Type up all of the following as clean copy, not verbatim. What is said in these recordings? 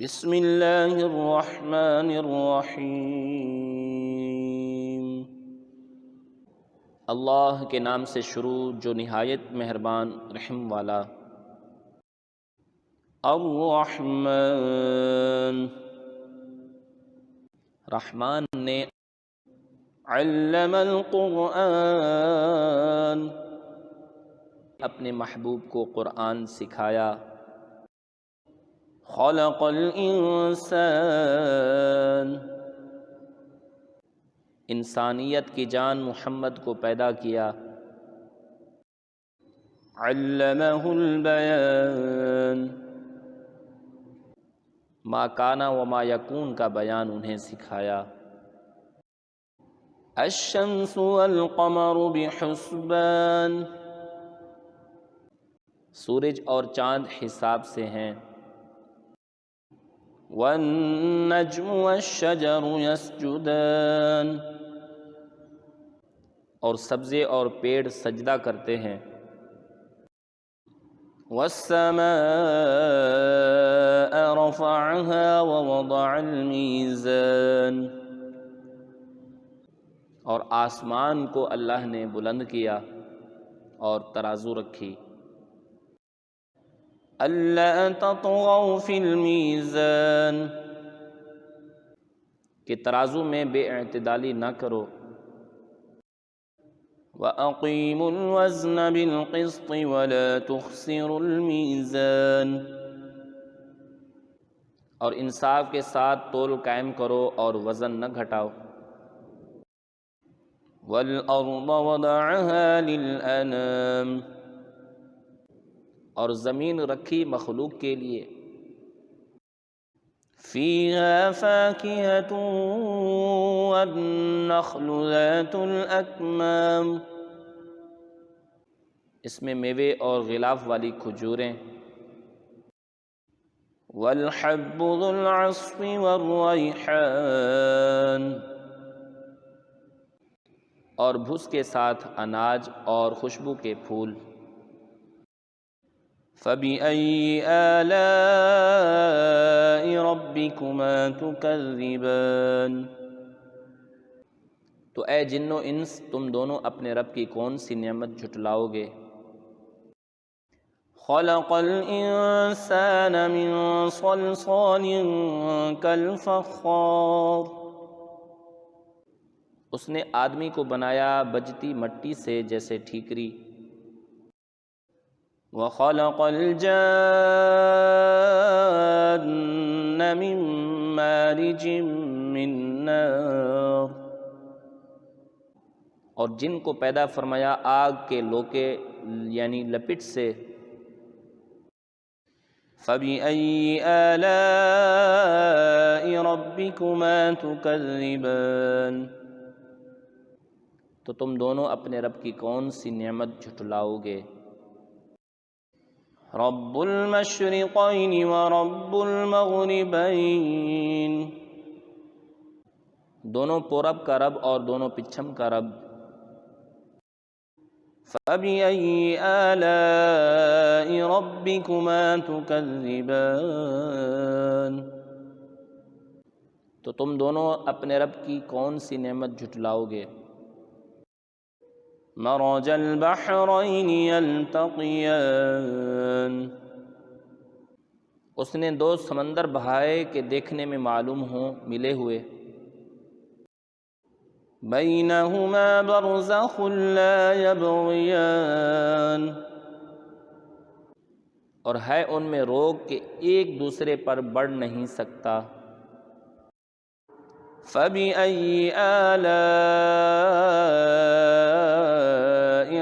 بسم اللہ الرحمن الرحیم۔ اللہ کے نام سے شروع جو نہایت مہربان رحم والا۔ الرحمن، رحمان نے علم القرآن، اپنے محبوب کو قرآن سکھایا۔ خلق الانسان، انسانیت کی جان محمد کو پیدا کیا۔ علمہ البیان، ما کان و ما یکون کا بیان انہیں سکھایا۔ الشمس والقمر بحسبان، سورج اور چاند حساب سے ہیں۔ والنجم والشجر یسجدان، اور سبزے اور پیڑ سجدہ کرتے ہیں۔ والسماء رفعها ووضع الميزان، اور آسمان کو اللہ نے بلند کیا اور ترازو رکھی۔ الا تطغوا فی المیزان، کہ ترازو میں بے اعتدالی نہ کرو۔ وَأَقِيمُوا الْوَزْنَ بِالْقِسْطِ وَلَا تُخْسِرُوا الْمِيزَانَ، اور انصاف کے ساتھ تول قائم کرو اور وزن نہ گھٹاؤ۔ وَالْأَرْضَ وَضَعَهَا لِلْأَنَامِ، اور زمین رکھی مخلوق کے لیے۔ فِيهَا فَاكِهَةٌ وَالنَّخْلُ ذَاتُ الْأَكْمَامِ، اس میں میوے اور غلاف والی کھجوریں۔ وَالْحَبُّ ذُو الْعَصْفِ وَالرَّيْحَانُ، اور بھس کے ساتھ اناج اور خوشبو کے پھول۔ فَبِأَيِّ آلَاءِ رَبِّكُمَا تُكَذِّبَانِ، تو اے جن و انس تم دونوں اپنے رب کی کون سی نعمت جھٹلاؤ گے؟ خَلَقَ الْإِنسَانَ مِنْ صَلْصَالٍ كَالْفَخَّارِ، اس نے آدمی کو بنایا بجتی مٹی سے جیسے ٹھیکری۔ وَخَلَقَ الْجَانَّ مِن مَّارِجٍ مِّن نَّارٍ، اور جن کو پیدا فرمایا آگ کے لوکے یعنی لپٹ سے۔ فَبِأَيِّ آلَاءِ رَبِّكُمَا تُكَذِّبَانِ، تو تم دونوں اپنے رب کی کون سی نعمت جھٹلاؤ گے؟ رب المشرقین ورب المغربین، دونوں پورب کا رب اور دونوں پچھم کا رب۔ فَبِأَيِّ آلَاءِ رَبِّكُمَا تُكَذِّبَانِ، تو تم دونوں اپنے رب کی کون سی نعمت جھٹلاؤ گے؟ مرج البحرین یلتقیان، اس نے دو سمندر بہائے کہ دیکھنے میں معلوم ہوں ملے ہوئے۔ بینہما برزخ لا یبغیان، اور ہے ان میں روک کہ ایک دوسرے پر بڑھ نہیں سکتا۔ فَبِأَيِّ آلَاءِ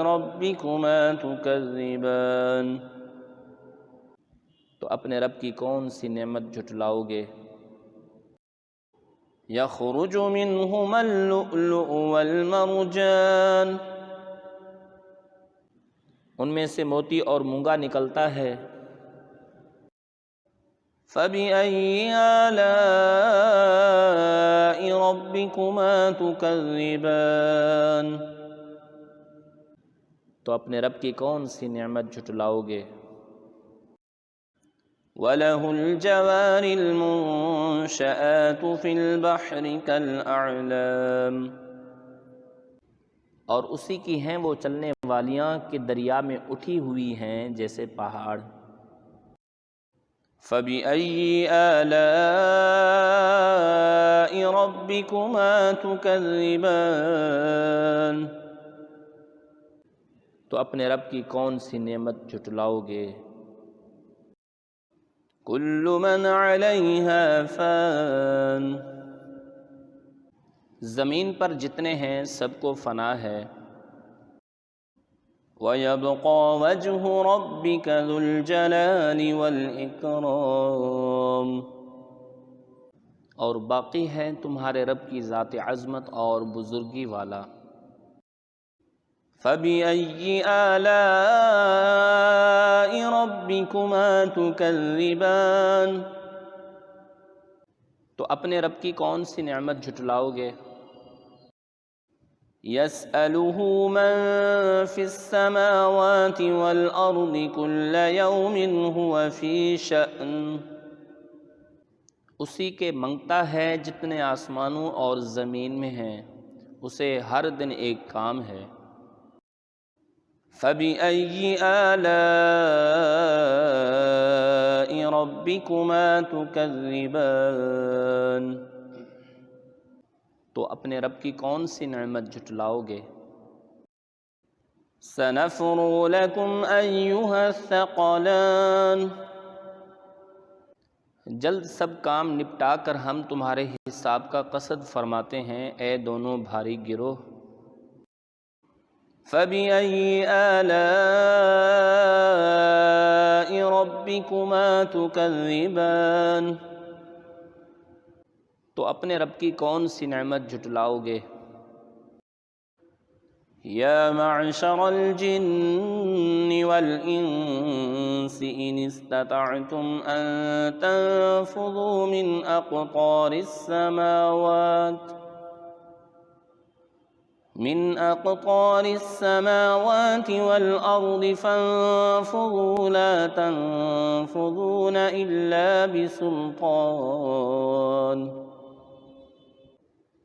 رَبِّكُمَا تُكَذِّبَانِ، تو اپنے رب کی کون سی نعمت جھٹلاؤ گے؟ یخرج منہما اللؤلؤ والمرجان، ان میں سے موتی اور مونگا نکلتا ہے۔ فَبِأَيِّ آلَاءِ رَبِّكُمَا تُكَذِّبَانِ، تو اپنے رب کی کون سی نعمت جھٹلاؤ گے؟ وَلَهُ الْجَوَارِ الْمُنشَآتُ فِي الْبَحْرِ كَالْأَعْلَامِ، اور اسی کی ہیں وہ چلنے والیاں کہ دریا میں اٹھی ہوئی ہیں جیسے پہاڑ۔ فَبِأَيِّ آلَاءِ رَبِّكُمَا تُكَذِّبَانِ، تو اپنے رب کی کون سی نعمت جھٹلاؤ گے؟ کُلُّ مَنْ عَلَيْهَا فَانٍ، زمین پر جتنے ہیں سب کو فنا ہے۔ وَيَبْقَى وَجْهُ رَبِّكَ ذُو الْجَلَالِ وَالْإِكْرَامِ، اور باقی ہے تمہارے رب کی ذات عظمت اور بزرگی والا۔ فَبِأَيِّ آلَاءِ رَبِّكُمَا تُكَذِّبَانِ، تو اپنے رب کی کون سی نعمت جھٹلاؤ گے؟ يَسْأَلُهُ مَن فِي السَّمَاوَاتِ وَالْأَرْضِ كُلَّ يَوْمٍ هُوَ فِي شَأْنٍ، اسی کے منگتا ہے جتنے آسمانوں اور زمین میں ہیں، اسے ہر دن ایک کام ہے۔ فَبِأَيِّ آلَاءِ رَبِّكُمَا تُكَذِّبَانِ، تو اپنے رب کی کون سی نعمت جھٹلاؤ گے؟ سَنَفْرُغُ لَكُمْ أَيُّهَ الثَّقَلَانِ، جلد سب کام نپٹا کر ہم تمہارے حساب کا قصد فرماتے ہیں اے دونوں بھاری گروہ۔ فَبِأَيِّ آلَاءِ رَبِّكُمَا تُكَذِّبَانِ، تو اپنے رب کی کون سی نعمت جھٹلاؤ گے؟ یا معشر الجن والانس ان استطعتم ان تنفذوا من اقطار السماوات والارض فانفذوا لا تنفذون الا بسلطان،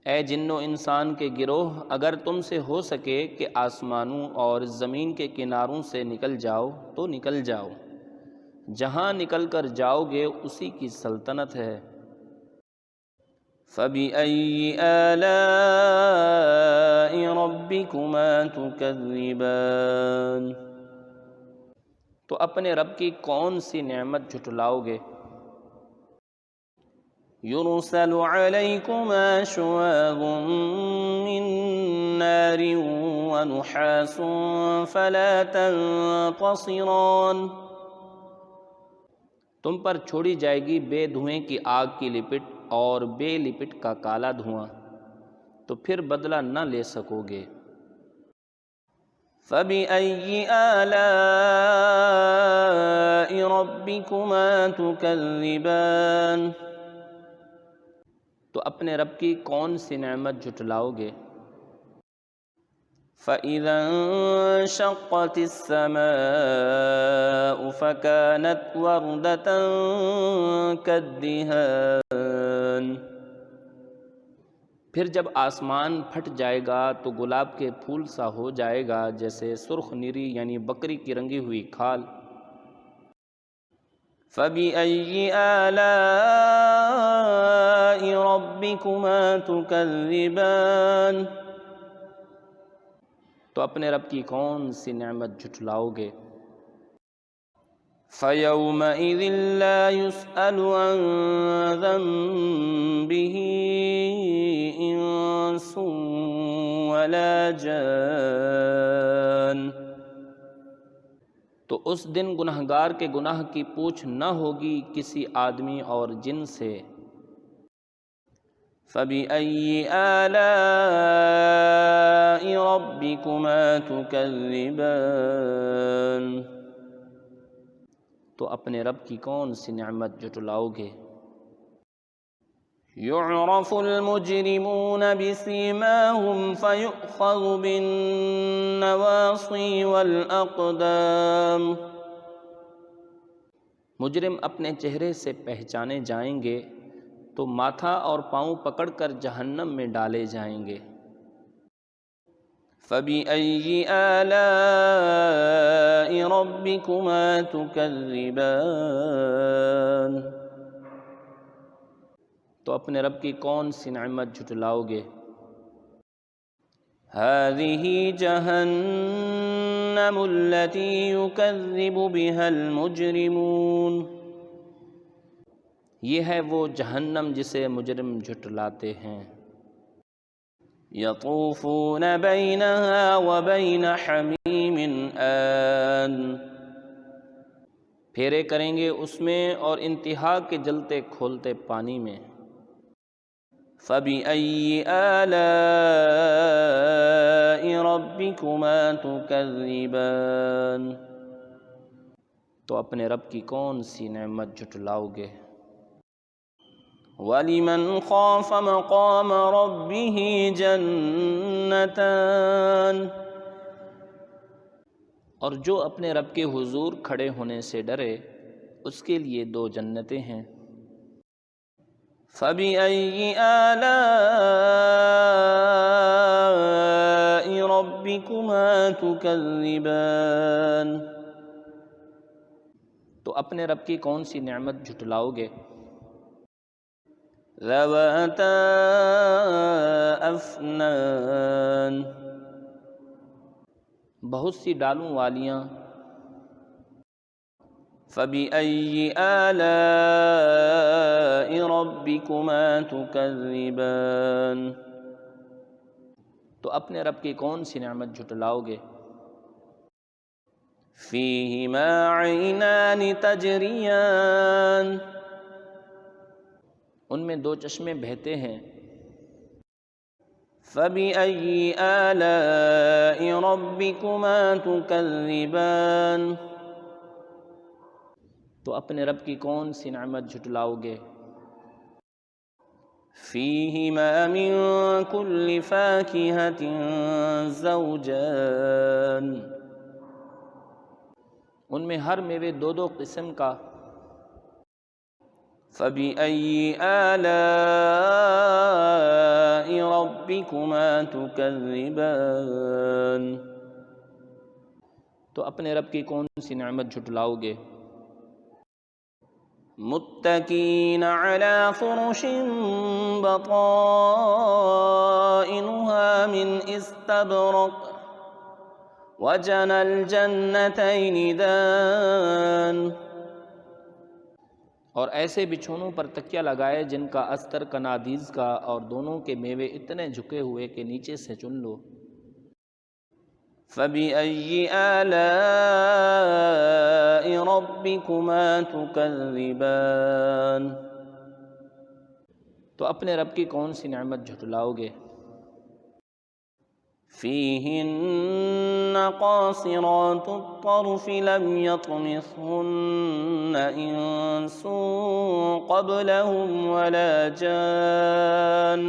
اے جن و انسان کے گروہ، اگر تم سے ہو سکے کہ آسمانوں اور زمین کے کناروں سے نکل جاؤ تو نکل جاؤ، جہاں نکل کر جاؤ گے اسی کی سلطنت ہے۔ فَبِأَيِّ آلَاءِ رَبِّكُمَا تُكَذِّبَانِ، تو اپنے رب کی کون سی نعمت جھٹلاؤ گے؟ يُرْسَلُ عَلَيْكُمَا شُوَاظٌ مِّن نَّارٍ وَنُحَاسٌ فَلَا تَنتَصِرَانِ، تم پر چھوڑی جائے گی بے دھوئیں کی آگ کی لپٹ اور بے لپٹ کا کالا دھواں، تو پھر بدلہ نہ لے سکو گے۔ فَبِأَيِّ آلَاءِ رَبِّكُمَا تُكَذِّبَانِ، تو اپنے رب کی کون سی نعمت جھٹلاؤ گے؟ فَإِذَا انشَقَّتِ السَّمَاءُ فَكَانَتْ وَرْدَةً كَالدِّهَانِ، پھر جب آسمان پھٹ جائے گا تو گلاب کے پھول سا ہو جائے گا جیسے سرخ نیری یعنی بکری کی رنگی ہوئی کھال۔ فَبِأَيِّ آلَاءِ رَبِّكُمَا تُكَذِّبَانِ، تو اپنے رب کی کون سی نعمت جھٹلاؤ گے؟ فَيَوْمَئِذٍ لَّا يُسْأَلُ عَن ذَنبِهِ إِنسٌ وَلَا جَانٌ، تو اس دن گنہگار کے گناہ کی پوچھ نہ ہوگی کسی آدمی اور جن سے۔ فَبِأَيِّ آلَاءِ رَبِّكُمَا تُكَذِّبَانِ، تو اپنے رب کی کون سی نعمت جھٹلاؤ گے؟ يُعْرَفُ الْمُجْرِمُونَ بِسِيمَاهُمْ فَيُؤْخَذُ بِالنَّوَاصِي وَالْأَقْدَامِ، مجرم اپنے چہرے سے پہچانے جائیں گے تو ماتھا اور پاؤں پکڑ کر جہنم میں ڈالے جائیں گے۔ فَبِأَيِّ آلَاءِ رَبِّكُمَا تُكَذِّبَانِ، تو اپنے رب کی کون سی نعمت جھٹلاؤ گے؟ هَذِهِ جَهَنَّمُ الَّتِي يُكَذِّبُ بِهَا الْمُجْرِمُونَ، یہ ہے وہ جہنم جسے مجرم جھٹلاتے ہیں۔ يَطُوفُونَ بَيْنَهَا وَبَيْنَ حَمِيمٍ آن، پھیرے کریں گے اس میں اور انتہا کے جلتے کھولتے پانی میں۔ فَبِأَيِّ آلَاءِ رَبِّكُمَا تُكَذِّبَانِ، تو اپنے رب کی کون سی نعمت جھٹلاؤ گے؟ وَلِمَنْ خَافَ مَقَامَ رَبِّهِ جَنَّتَانِ، اور جو اپنے رب کے حضور کھڑے ہونے سے ڈرے اس کے لیے دو جنتیں ہیں۔ فَبِأَيِّ آلَاءِ رَبِّكُمَا تُكَذِّبَانِ، تو اپنے رب کی کون سی نعمت جھٹلاؤ گے؟ ذَوَاتَا أَفْنَانٍ، بہت سی ڈالوں والیاں۔ فَبِأَيِّ آلَاءِ رَبِّكُمَا تُكَذِّبَانِ، تو اپنے رب کی کون سی نعمت جھٹلاؤ گے؟ فِيهِمَا عَيْنَانِ تَجْرِيَانِ، ان میں دو چشمے بہتے ہیں۔ فَبِأَيِّ آلَاءِ رَبِّكُمَا تُكَذِّبَانِ، تو اپنے رب کی کون سی نعمت جھٹلاؤ گے؟ فِيهِمَا مِن كُلِّ فَاكِهَةٍ زَوْجَانِ، ان میں ہر میوے دو دو قسم کا۔ فَبِأَيِّ آلَاءِ رَبِّكُمَا تُكَذِّبَانِ، تو اپنے رب کی کون سی نعمت جھٹلاؤ گے؟ مُتَّكِئِينَ عَلَى فُرُشٍ بَطَائِنُهَا مِنْ إِسْتَبْرَقٍ وَجَنَى الْجَنَّتَيْنِ دَانٍ، اور ایسے بچھونوں پر تکیہ لگائے جن کا استر کنادیز کا اور دونوں کے میوے اتنے جھکے ہوئے کہ نیچے سے چن لو۔ فَبِأَيِّ آلَاءِ رَبِّكُمَا تُكَذِّبَانِ، تو اپنے رب کی کون سی نعمت جھٹلاؤ گے؟ فِيهِنَّ قَاصِرَاتُ الطَّرْفِ لَمْ يَطْمِثْهُنَّ إِنسٌ قَبْلَهُمْ وَلَا جَانٌّ،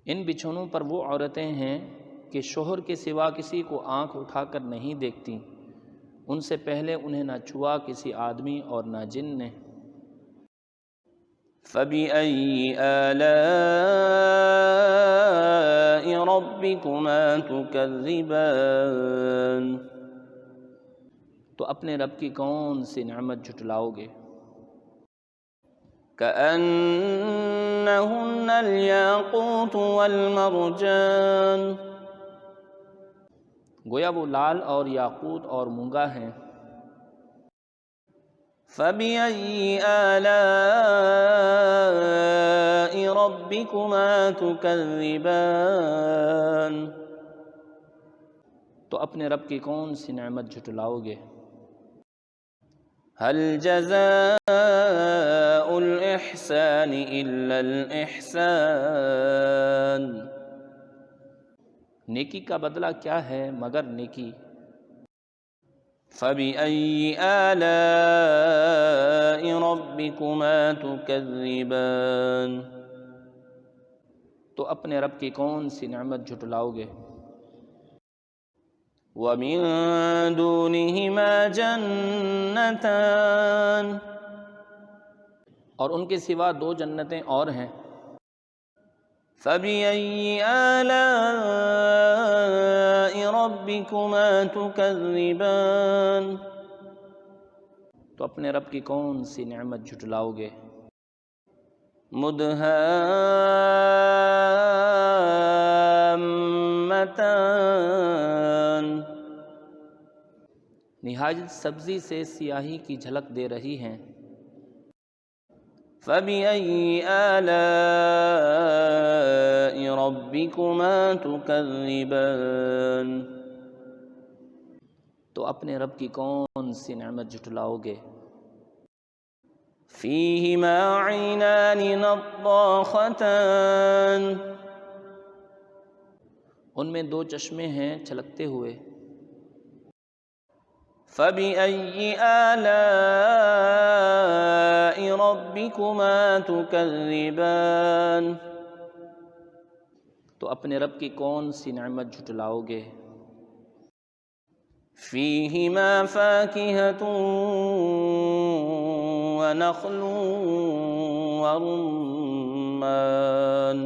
ان بچھونوں پر وہ عورتیں ہیں کہ شوہر کے سوا کسی کو آنکھ اٹھا کر نہیں دیکھتی، ان سے پہلے انہیں نہ چھوا کسی آدمی اور نہ جن نے۔ فَبِأَيِّ آلَاءِ رَبِّكُمَا تُكَذِّبَانِ، تو اپنے رب کی کون سی نعمت جھٹلاؤ گے؟ كَأَنَّهُنَّ الْيَاقُوتُ وَالْمَرْجَانُ، گویا وہ لال اور یاقوت اور مونگا ہیں۔ فَبِأَيِّ آلَاءِ رَبِّكُمَا تُكَذِّبَانِ، تو اپنے رب کی کون سی نعمت جھٹلاؤ گے؟ هَلْ جَزَاءُ الْإِحْسَانِ إِلَّا الْإِحْسَانُ، نیکی کا بدلہ کیا ہے مگر نیکی۔ فَبِأَيِّ آلَاءِ رَبِّكُمَا تُكَذِّبَانِ، تو اپنے رب کی کون سی نعمت جھٹلاؤ گے؟ ومن دونهما جنتان، اور ان کے سوا دو جنتیں اور ہیں۔ فَبِأَيِّ آلَاءِ رَبِّكُمَا تُكَذِّبَانِ، تو اپنے رب کی کون سی نعمت جھٹلاؤ گے؟ مُدْهَامَّتَانِ، نہایت سبزی سے سیاہی کی جھلک دے رہی ہیں۔ فَبِأَيِّ آلَاءِ رَبِّكُمَا تُكَذِّبَانِ، تو اپنے رب کی کون سی نعمت جھٹلاؤ گے؟ فِيهِمَا عَيْنَانِ نَضَّاخَتَانِ، ان میں دو چشمے ہیں چھلکتے ہوئے۔ فَبِأَيِّ آلَاءِ رَبِّكُمَا تُكَذِّبَانِ، تو اپنے رب کی کون سی نعمت جھٹلاؤ گے؟ فِيهِمَا فَاكِهَةٌ وَنَخْلٌ وَرُمَّانٌ،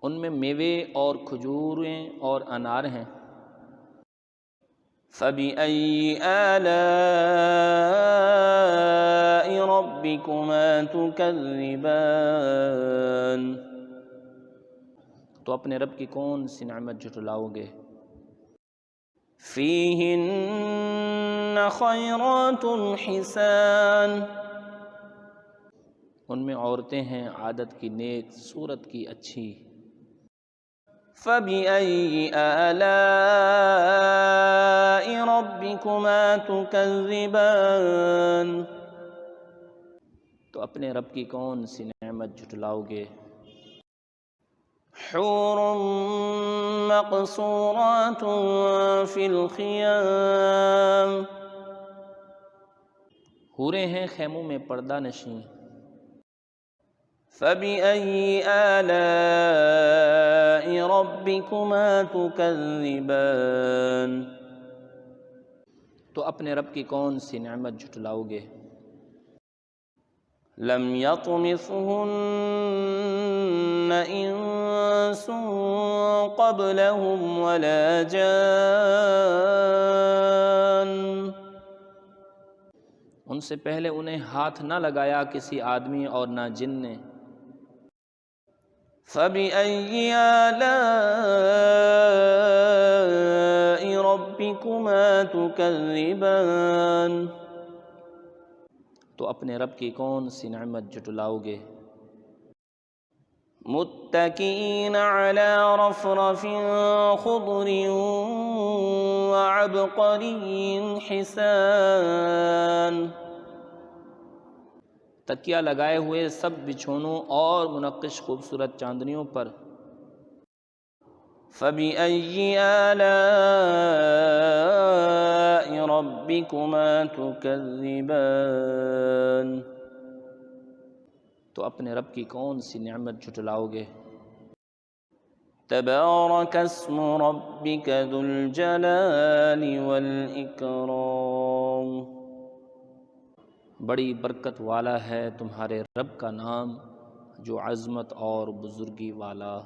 ان میں میوے اور کھجوریں اور انار ہیں۔ فَبِأَيِّ آلَاءِ رَبِّكُمَا تُكَذِّبَانِ، تو اپنے رب کی کون سی نعمت جھٹلاؤ گے؟ فِيهِنَّ خَيْرَاتٌ حِسَانٌ، ان میں عورتیں ہیں عادت کی نیک، صورت کی اچھی۔ فَبِأَيِّ آلَاءِ رَبِّكُمَا تُكَذِّبَانِ، تو اپنے رب کی کون سی نعمت جھٹلاؤ گے؟ حور مقصورات فی الخیام، حوریں ہیں خیموں میں پردہ نشیں۔ فَبِأَيِّ آلَاءِ رَبِّكُمَا تُكَذِّبَانِ، تو اپنے رب کی کون سی نعمت جھٹلاؤ گے؟ لم يطمثهن انس قبلهم ولا جان، ان سے پہلے انہیں ہاتھ نہ لگایا کسی آدمی اور نہ جن نے۔ فَبِأَيِّ آلَاءِ رَبِّكُمَا تُكَذِّبَانِ، تو اپنے رب کی کون سی نعمت جھٹلاؤ گے؟ متکئین علی رفرف خضر وعبقری حسان، تکیہ لگائے ہوئے سب بچھونوں اور منقش خوبصورت چاندنیوں پر۔ فَبِأَيِّ آلَاءِ رَبِّكُمَا تُكَذِّبَانِ، تو اپنے رب کی کون سی نعمت جھٹلاؤ گے؟ تبارک اسم ربک ذو الجلال والإکرام، بڑی برکت والا ہے تمہارے رب کا نام جو عظمت اور بزرگی والا